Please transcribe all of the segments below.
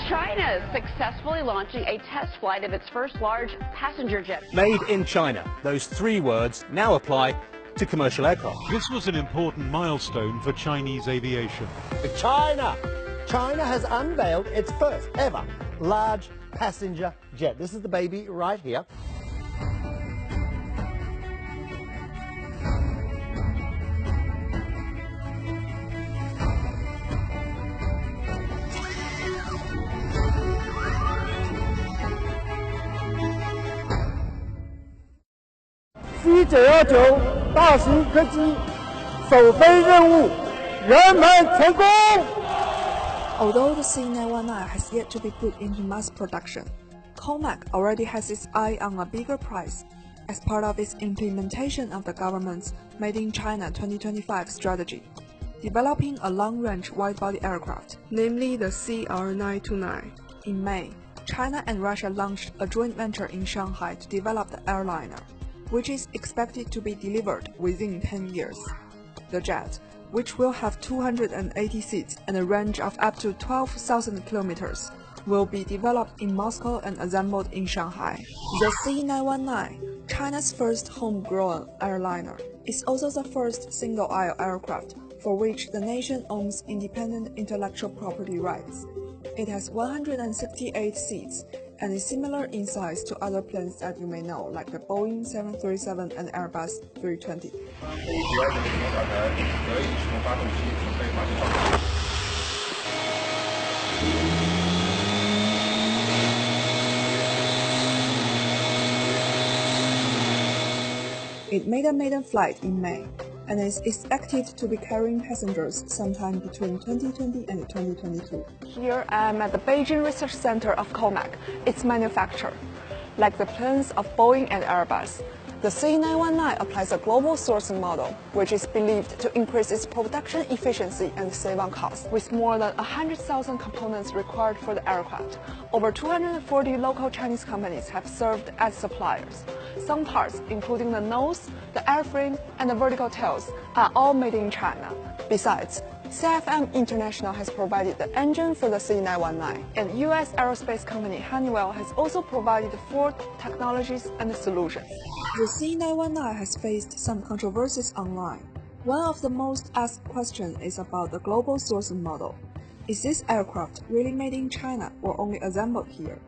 China is successfully launching a test flight of its first large passenger jet. Made in China. Those 3 words now apply to commercial aircraft. This was an important milestone for Chinese aviation. China has unveiled its first ever large passenger jet. This is the baby right here. C919大型客机首飞任务圆满成功。Although the C919 has yet to be put into mass production, COMAC already has its eye on a bigger prize as part of its implementation of the government's Made in China 2025 strategy, developing a long-range wide-body aircraft, namely the CR929. In May, China and Russia launched a joint venture in Shanghai to develop the airliner, which is expected to be delivered within 10 years. The jet, which will have 280 seats and a range of up to 12,000 kilometers, will be developed in Moscow and assembled in Shanghai. The C919, China's first homegrown airliner, is also the first single-aisle aircraft for which the nation owns independent intellectual property rights. It has 168 seats and is similar in size to other planes that you may know, like the Boeing 737 and Airbus 320. It made a maiden flight in May and is expected to be carrying passengers sometime between 2020 and 2022. Here I am at the Beijing Research Center of COMAC, its manufacturer. Like the planes of Boeing and Airbus, the C919 applies a global sourcing model, which is believed to increase its production efficiency and save on costs. With more than 100,000 components required for the aircraft, over 240 local Chinese companies have served as suppliers. Some parts, including the nose, the airframe, and the vertical tails, are all made in China. Besides, CFM International has provided the engine for the C919, and U.S. aerospace company Honeywell has also provided 4 technologies and solutions. The C919 has faced some controversies online. One of the most asked questions is about the global sourcing model. Is this aircraft really made in China or only assembled here?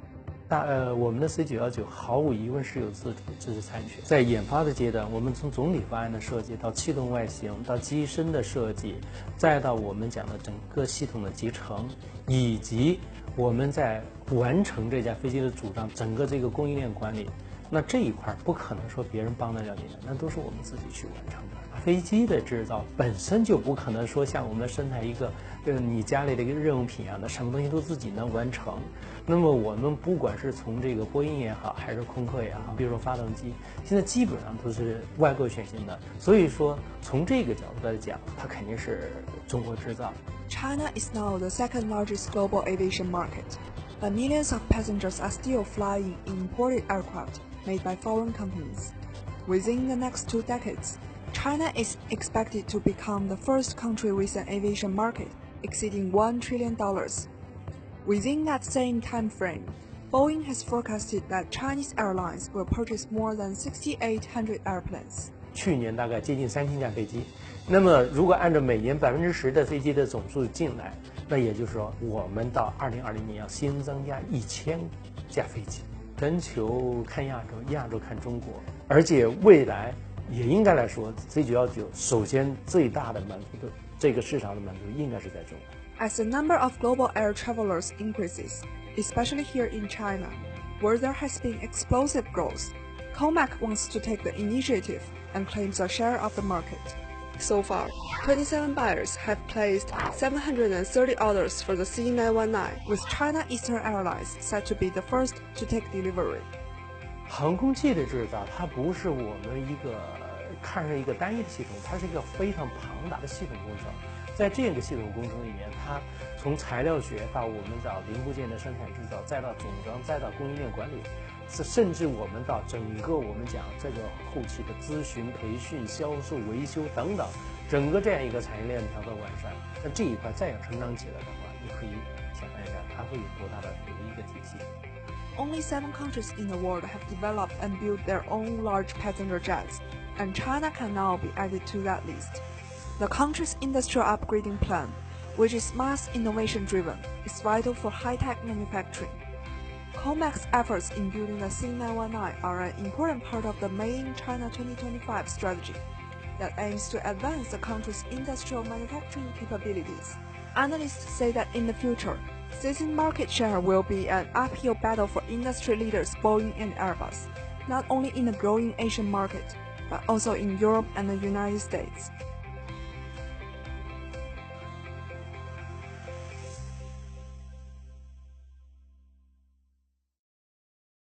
我们的 C919 毫无疑问是有自主知识产权。在研发的阶段，我们从总体方案的设计到气动外形，到机身的设计，再到我们讲的整个系统的集成，以及我们在完成这架飞机的组装，整个这个供应链管理，那这一块不可能说别人帮得了你的，那都是我们自己去完成的。飞机的制造本身就不可能说像我们生产一个你家里的一个日用品一样的，什么东西都自己能完成。那么我们不管是从这个波音也好，还是空客也好，比如说发动机，现在基本上都是外购选型的。所以说从这个角度来讲，它肯定是中国制造。China is now the second largest global aviation market, but millions of passengers are still flying in imported aircraft made by foreign companies. Within the next 2 decades, China is expected to become the first country with an aviation market exceeding $1 trillion. Within that same time frame, Boeing has forecasted that Chinese airlines will purchase more than 6,800 airplanes. 去年大概接近3000架飞机，那么如果按照每年10%的飞机的总数进来，那也就是说，我们到2020年要新增加1000架飞机。全球看亚洲，亚洲看中国，而且未来也应该来说 ，C919 首先最大的满足的这个市场的满足应该是在中国。As the number of global air travelers increases, especially here in China, where there has been explosive growth, COMAC wants to take the initiative and claims a share of the market. So far, 27 buyers have placed 730 orders for the C919, with China Eastern Airlines set to be the first to take delivery. 航空器的制造，它不是我们看上一个单一的系统，它是一个非常庞大的系统工程。在这个系统工程里面，它从材料学到我们找零部件的生产制造，再到总装，再到供应链管理，甚至我们到整个我们讲这个后期的咨询、培训、销售、维修等等，整个这样一个产业链条的完善，那这一块再要成长起来的话，你可以想象一下它会有多大的一个体系。Only 7 countries in the world have developed and built their own large passenger jets, and China can now be added to that list. The country's industrial upgrading plan, which is mass innovation driven, is vital for high-tech manufacturing. COMAC's efforts in building the C919 are an important part of the Made in China 2025 strategy that aims to advance the country's industrial manufacturing capabilities. Analysts say that in the future, seizing market share will be an uphill battle for industry leaders Boeing and Airbus, not only in the growing Asian market, but also in Europe and the United States.